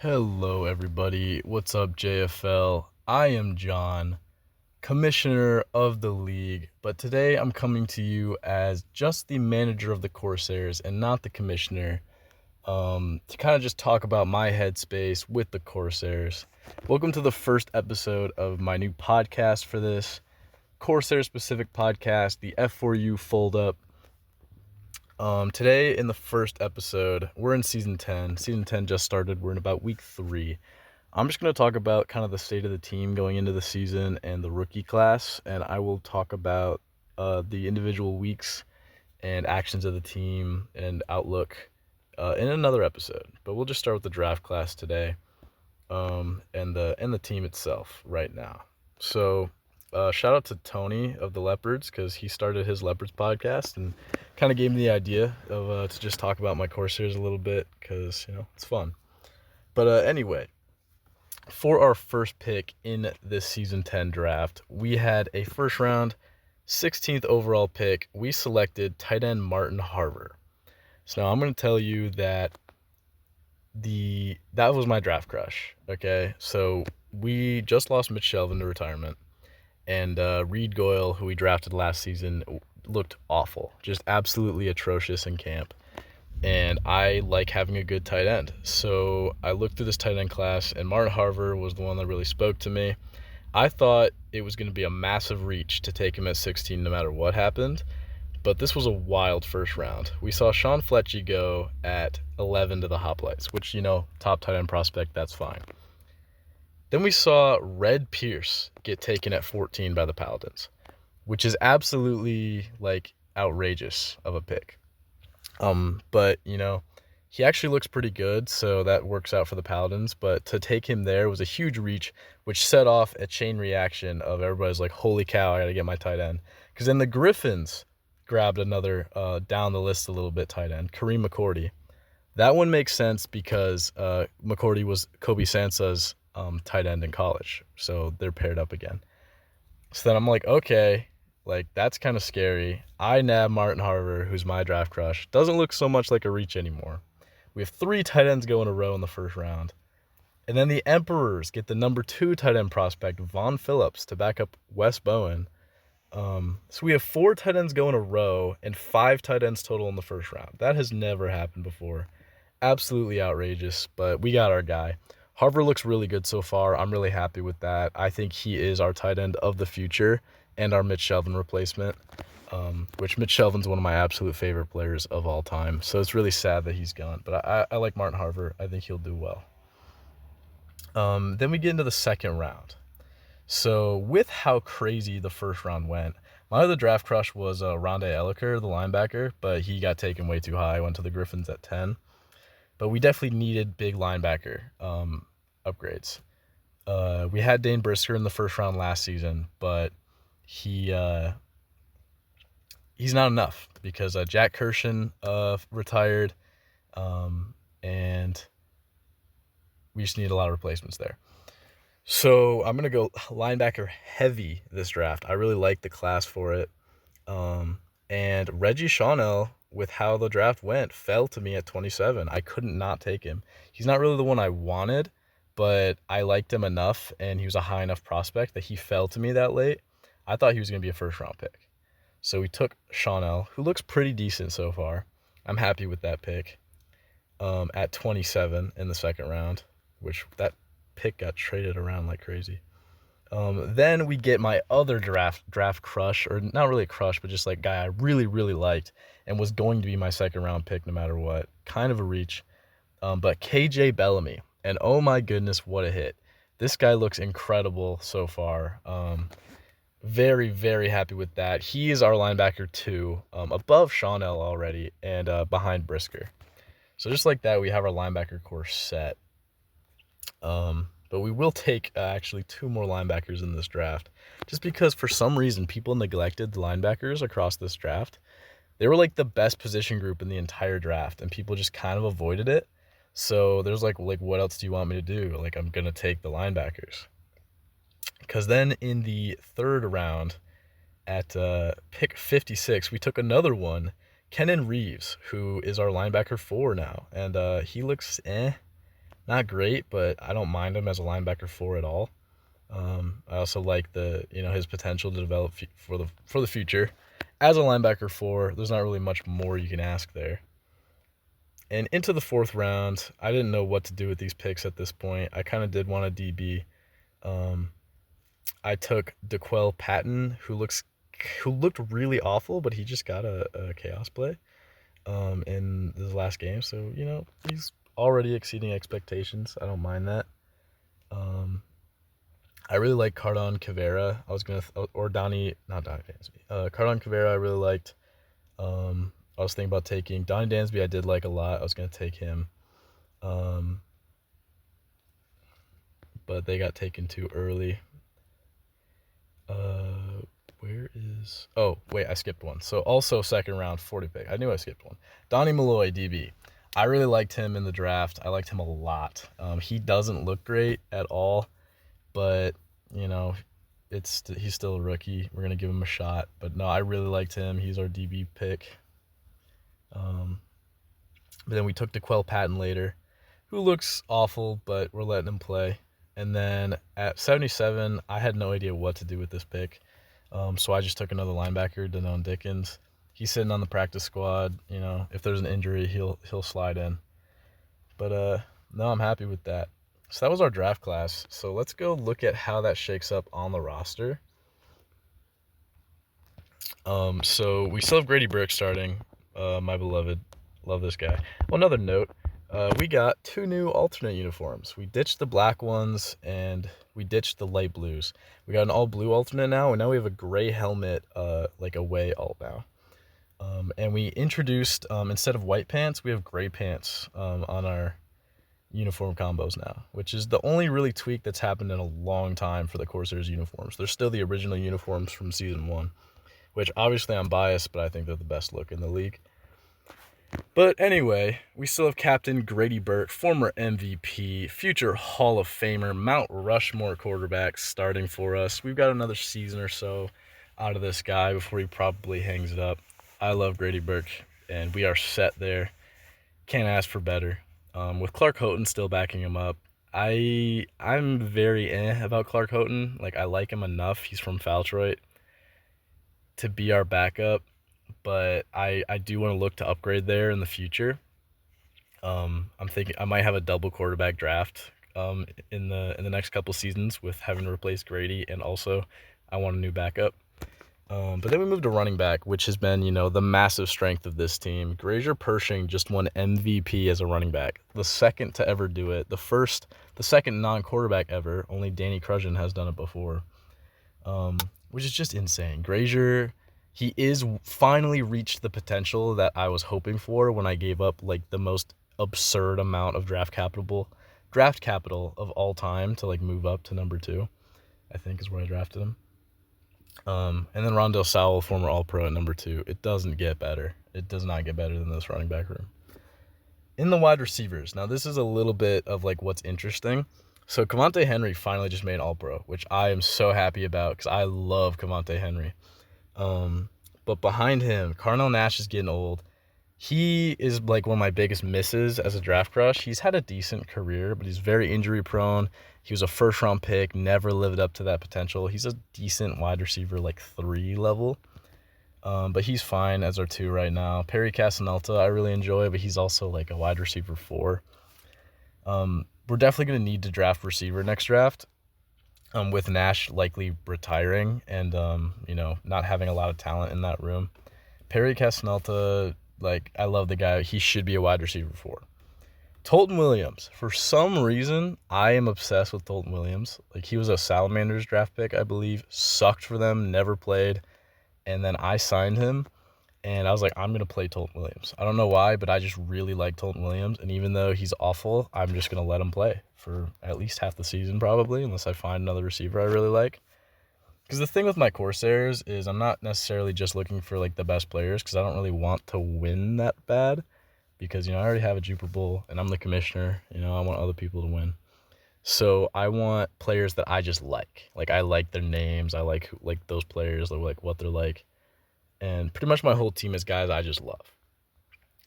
Hello, everybody. What's up, JFL? I am John, commissioner of the league, but today I'm coming to you as just the manager of the Corsairs and not the commissioner, to kind of just talk about my headspace with the Corsairs. Welcome to the first episode of my new podcast for this Corsair specific podcast, the F4U Foldup. Today in the first episode, we're in season 10. Season 10 just started. We're in about week 3. I'm just going to talk about kind of the state of the team going into the season and the rookie class, and I will talk about the individual weeks and actions of the team and outlook in another episode. But we'll just start with the draft class today, and the team itself right now. So shout out to Tony of the Leopards, because he started his Leopards podcast and kind of gave me the idea of to just talk about my Corsairs a little bit, because it's fun. But anyway, for our first pick in this season 10 draft, we had a first round 16th overall pick. We selected tight end Martin Harver. So now I'm going to tell you that that was my draft crush. Okay, so we just lost Mitch Shelvin to retirement, and Reed Goyle, who we drafted last season, looked awful, just absolutely atrocious in camp. And I like having a good tight end. So I looked through this tight end class, and Martin Harver was the one that really spoke to me. I thought it was going to be a massive reach to take him at 16 no matter what happened, but this was a wild first round. We saw Sean Fletchy go at 11 to the Hoplites, which, top tight end prospect, that's fine. Then we saw Red Pierce get taken at 14 by the Paladins, which is absolutely, outrageous of a pick. But, he actually looks pretty good, so that works out for the Paladins. But to take him there was a huge reach, which set off a chain reaction of everybody's like, holy cow, I got to get my tight end. Because then the Griffins grabbed another down the list a little bit tight end, Kareem McCourty. That one makes sense because McCourty was Kobe Sansa's tight end in college, so they're paired up again. So then I'm like, okay, that's kind of scary. I nab Martin Harver, who's my draft crush. Doesn't look so much like a reach anymore. We have 3 tight ends go in a row in the first round. And then the Emperors get the number 2 tight end prospect, Von Phillips, to back up Wes Bowen. So we have 4 tight ends go in a row and 5 tight ends total in the first round. That has never happened before. Absolutely outrageous, but we got our guy. Harver looks really good so far. I'm really happy with that. I think he is our tight end of the future and our Mitch Shelvin replacement, which Mitch Shelvin's one of my absolute favorite players of all time. So it's really sad that he's gone. But I like Martin Harver. I think he'll do well. Then we get into the second round. So with how crazy the first round went, my other draft crush was Rondé Elliker, the linebacker, but he got taken way too high. Went to the Griffins at 10. But we definitely needed big linebacker upgrades. We had Dane Brisker in the first round last season, but he's not enough because Jack Kirshen retired, and we just need a lot of replacements there. So I'm going to go linebacker heavy this draft. I really like the class for it. And Reggie Shawnell, with how the draft went, fell to me at 27. I couldn't not take him. He's not really the one I wanted, but I liked him enough, and he was a high enough prospect that he fell to me that late. I thought he was going to be a first-round pick. So we took Shawnell, who looks pretty decent so far. I'm happy with that pick, at 27 in the second round, which that pick got traded around like crazy. Then we get my other draft crush, or not really a crush, but just guy I really, really liked and was going to be my second round pick no matter what. Kind of a reach. But KJ Bellamy. And oh my goodness, what a hit. This guy looks incredible so far. Very, very happy with that. He is our linebacker 2, above Shawnell already, and behind Brisker. So just like that, we have our linebacker core set. But we will take actually 2 more linebackers in this draft, just because for some reason people neglected the linebackers across this draft. They were the best position group in the entire draft, and people just kind of avoided it. So there's what else do you want me to do? I'm going to take the linebackers. Because then in the third round at pick 56, we took another one, Kenan Reeves, who is our linebacker 4 now. And he looks not great, but I don't mind him as a linebacker 4 at all. I also like his potential to develop for the future. As a linebacker 4, there's not really much more you can ask there. And into the 4th round, I didn't know what to do with these picks at this point. I kind of did want a DB. I took DeQuell Patton, who looked really awful, but he just got a chaos play in this last game. So, he's already exceeding expectations. I don't mind that. I really like Cardon Caveira. Or Donnie, not Donnie Dansby. Cardon Caveira I really liked. I was thinking about taking Donnie Dansby. I did like a lot. I was going to take him. But they got taken too early. Oh, wait, I skipped one. So also second round, 40 pick. I knew I skipped one. Donnie Malloy, DB. I really liked him in the draft. I liked him a lot. He doesn't look great at all, but, he's still a rookie. We're going to give him a shot. But no, I really liked him. He's our DB pick. But then we took DeQuell Patton later, who looks awful, but we're letting him play. And then at 77, I had no idea what to do with this pick. So I just took another linebacker, Denon Dickens. He's sitting on the practice squad. If there's an injury, he'll slide in. But no, I'm happy with that. So that was our draft class. So let's go look at how that shakes up on the roster. So we still have Grady Burke starting, my beloved. Love this guy. Well, another note, we got 2 new alternate uniforms. We ditched the black ones, and we ditched the light blues. We got an all-blue alternate now, and now we have a gray helmet, like away alt now. And we introduced, instead of white pants, we have gray pants on our uniform combos now, which is the only really tweak that's happened in a long time for the Corsairs uniforms. They're still the original uniforms from Season 1, which obviously I'm biased, but I think they're the best look in the league. But anyway, we still have Captain Grady Burke, former MVP, future Hall of Famer, Mount Rushmore quarterback starting for us. We've got another season or so out of this guy before he probably hangs it up. I love Grady Burke, and we are set there. Can't ask for better. With Clark Houghton still backing him up, I'm very about Clark Houghton. Like, I like him enough. He's from Faltroit to be our backup. But I do want to look to upgrade there in the future. I'm thinking I might have a double quarterback draft in the next couple seasons with having to replace Grady, and also I want a new backup. But then we moved to running back, which has been, the massive strength of this team. Grazier Pershing just won MVP as a running back, the second to ever do it. The second non-quarterback ever. Only Danny Cruzan has done it before, which is just insane. Grazier, he is finally reached the potential that I was hoping for when I gave up like the most absurd amount of draft capital of all time to like move up to number 2, I think is where I drafted him. And then Rondell Sowell, former All-Pro at number 2. It doesn't get better. It does not get better than this running back room. In the wide receivers, now this is a little bit of like what's interesting. So Cavante Henry finally just made All-Pro, which I am so happy about because I love Cavante Henry. But behind him, Carnell Nash is getting old. He is like one of my biggest misses as a draft crush. He's had a decent career, but he's very injury prone. He was a first round pick, never lived up to that potential. He's a decent wide receiver, like 3 level. But he's fine as our 2 right now. Perry Casanelta, I really enjoy, but he's also like a wide receiver 4. We're definitely going to need to draft receiver next draft. With Nash likely retiring and, not having a lot of talent in that room. Perry Casanelta, like, I love the guy. He should be a wide receiver 4. Tolton Williams. For some reason, I am obsessed with Tolton Williams. Like, he was a Salamanders draft pick, I believe. Sucked for them, never played. And then I signed him, and I was like, I'm going to play Tolton Williams. I don't know why, but I just really like Tolton Williams. And even though he's awful, I'm just going to let him play for at least half the season probably, unless I find another receiver I really like. Because the thing with my Corsairs is I'm not necessarily just looking for like the best players, because I don't really want to win that bad. Because, I already have a Jupiter Bowl, and I'm the commissioner. I want other people to win. So I want players that I just like. Like, I like their names. I like those players, like what they're like. And pretty much my whole team is guys I just love.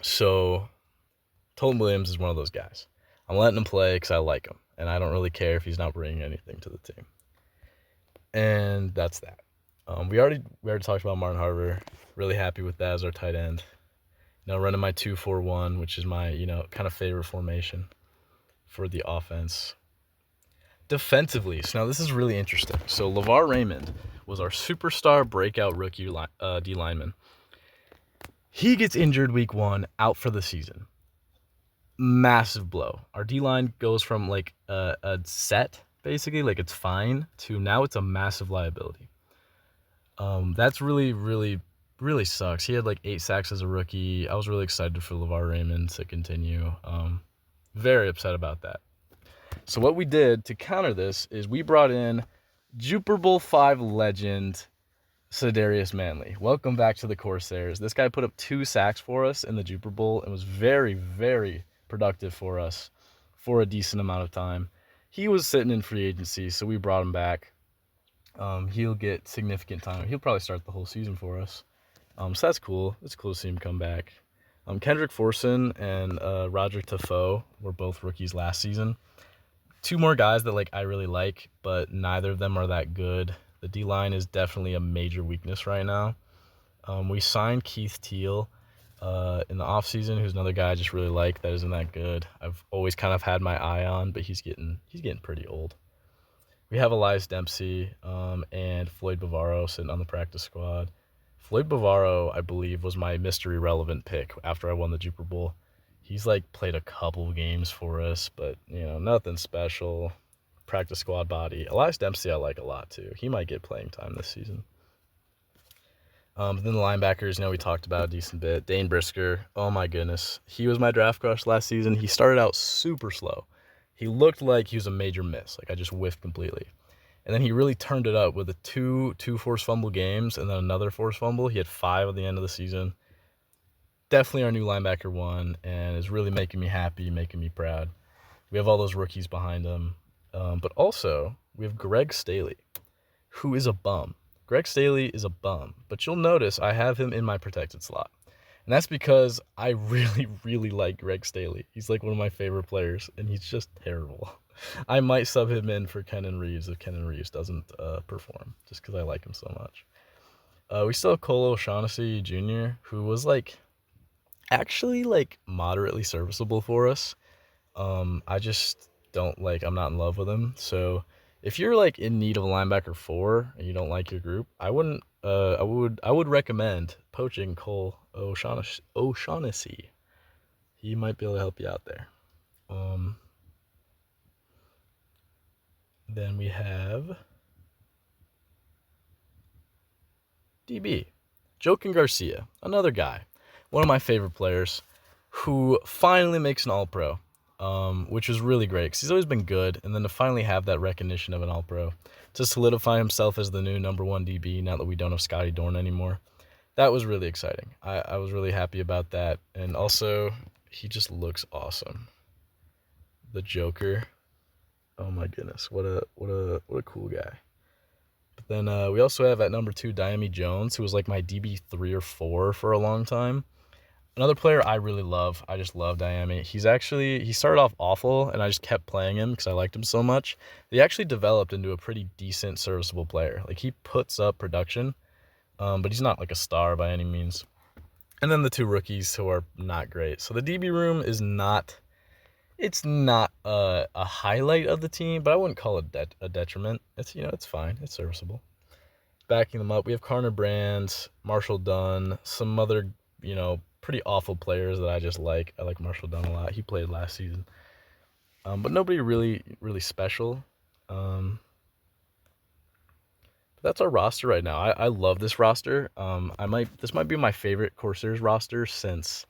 So Tolton Williams is one of those guys. I'm letting him play because I like him, and I don't really care if he's not bringing anything to the team. And that's that. We already talked about Martin Harver. Really happy with that as our tight end. Running my 2-4-1, which is my kind of favorite formation for the offense. Defensively, so now this is really interesting. So LeVar Raymond was our superstar breakout rookie D lineman. He gets injured week 1, out for the season. Massive blow. Our D-line goes from like a set, basically, like it's fine, to now it's a massive liability. That's really, really, really sucks. He had like 8 sacks as a rookie. I was really excited for LeVar Raymond to continue. Very upset about that. So what we did to counter this is we brought in Super Bowl 5 legend Sedarius Manley. Welcome back to the Corsairs. This guy put up 2 sacks for us in the Super Bowl and was very, very productive for us for a decent amount of time. He was sitting in free agency, so we brought him back. He'll get significant time. He'll probably start the whole season for us. So that's cool. It's cool to see him come back. Kendrick Forson and Roger Tafoe were both rookies last season. 2 more guys that I really like, but neither of them are that good. The D-line is definitely a major weakness right now. We signed Keith Teal in the offseason, who's another guy I just really like that isn't that good. I've always kind of had my eye on, but he's getting pretty old. We have Elias Dempsey and Floyd Bavaro sitting on the practice squad. Floyd Bavaro, I believe, was my mystery relevant pick after I won the Super Bowl. He's played a couple games for us, but nothing special. Practice squad body. Elias Dempsey I like a lot too. He might get playing time this season. But then the linebackers, we talked about a decent bit. Dane Brisker, oh my goodness. He was my draft crush last season. He started out super slow. He looked like he was a major miss. I just whiffed completely. And then he really turned it up with the two forced fumble games and then another forced fumble. He had 5 at the end of the season. Definitely our new linebacker 1, and is really making me happy, making me proud. We have all those rookies behind him. But also, we have Greg Staley, who is a bum. Greg Staley is a bum, but you'll notice I have him in my protected slot. And that's because I really, really like Greg Staley. He's one of my favorite players, and he's just terrible. I might sub him in for Kenan Reeves if Kenan Reeves doesn't perform, just because I like him so much. We still have Cole O'Shaughnessy Jr., who was actually moderately serviceable for us. I just don't I'm not in love with him. So if you're in need of a linebacker 4 and you don't like your group, I would recommend poaching Cole O'Shaughnessy. He might be able to help you out there. Then we have DB, Joaquin Garcia, another guy, one of my favorite players, who finally makes an All-Pro. Which was really great because he's always been good, and then to finally have that recognition of an All-Pro, to solidify himself as the new number 1 DB now that we don't have Scotty Dorn anymore, that was really exciting. I was really happy about that, and also he just looks awesome. The Joker, oh my goodness, what a cool guy. But then we also have at number 2 Diami Jones, who was my DB 3 or 4 for a long time. Another player I really love. I just love Diami. He started off awful, and I just kept playing him because I liked him so much. He actually developed into a pretty decent, serviceable player. He puts up production, but he's not a star by any means. And then the 2 rookies who are not great. So the DB room is not a highlight of the team, but I wouldn't call it a detriment. It's fine. It's serviceable. Backing them up, we have Carner Brands, Marshall Dunn, some other, pretty awful players that I just like. I like Marshall Dunn a lot. He played last season. But nobody really, really special. But that's our roster right now. I love this roster. This might be my favorite Corsairs roster since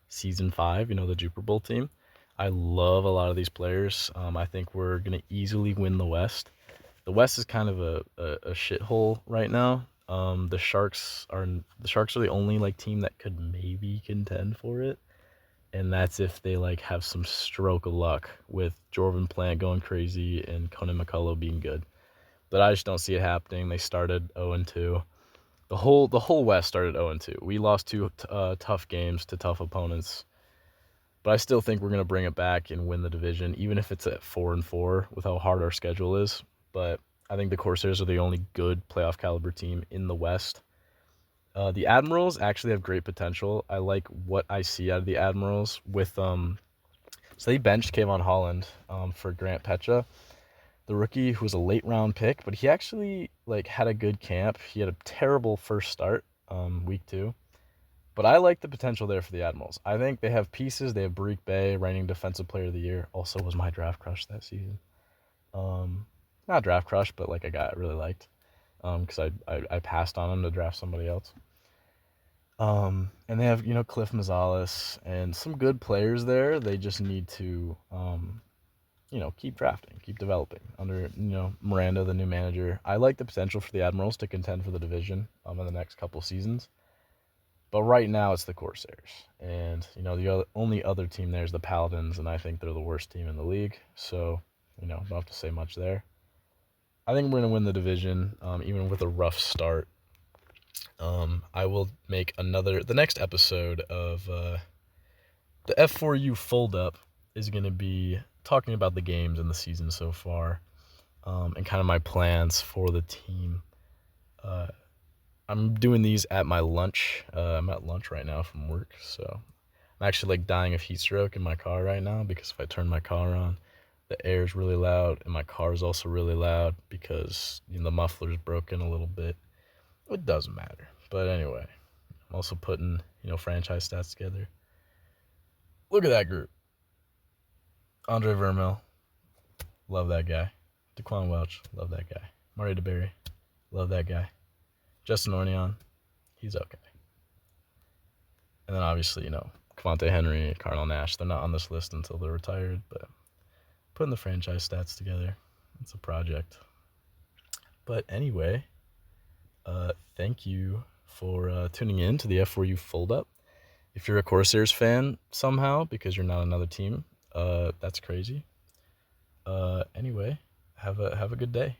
season 5, the Super Bowl team. I love a lot of these players. I think we're going to easily win the West. The West is kind of a shithole right now. The Sharks are the only team that could maybe contend for it, and that's if they have some stroke of luck with Jordan Plant going crazy and Conan McCullough being good. But I just don't see it happening. They started 0-2. The whole West started 0-2. We lost 2 tough games to tough opponents. But I still think we're going to bring it back and win the division, even if it's at 4-4 with how hard our schedule is. But I think the Corsairs are the only good playoff caliber team in the West. The Admirals actually have great potential. I like what I see out of the Admirals with so they benched Kayvon Holland for Grant Pecha, the rookie who was a late round pick, but he actually had a good camp. He had a terrible first start, week 2. But I like the potential there for the Admirals. I think they have pieces. They have Barik Bay, reigning Defensive Player of the Year. Also was my draft crush that season. Not draft crush, but a guy I really liked. Because I passed on him to draft somebody else. And they have, Cliff Mazalis and some good players there. They just need to, keep drafting, keep developing under, Miranda, the new manager. I like the potential for the Admirals to contend for the division in the next couple seasons. But right now it's the Corsairs. And, the only other team there is the Paladins, and I think they're the worst team in the league. So, don't have to say much there. I think we're going to win the division, even with a rough start. I will make the next episode of the F4U Foldup is going to be talking about the games and the season so far, and kind of my plans for the team. I'm doing these at my lunch. I'm at lunch right now from work, so I'm actually dying of heat stroke in my car right now because if I turn my car on, the air is really loud, and my car is also really loud because the muffler's broken a little bit. It doesn't matter. But anyway, I'm also putting, franchise stats together. Look at that group. Andre Vermel, love that guy. Daquan Welch, love that guy. Murray DeBerry, love that guy. Justin Orneon, he's okay. And then obviously, Cavante Henry, Cardinal Nash, they're not on this list until they're retired, but putting the franchise stats together, it's a project. But anyway, thank you for tuning in to the F4U Foldup. If you're a Corsairs fan somehow because you're not another team, that's crazy. Anyway, have a good day.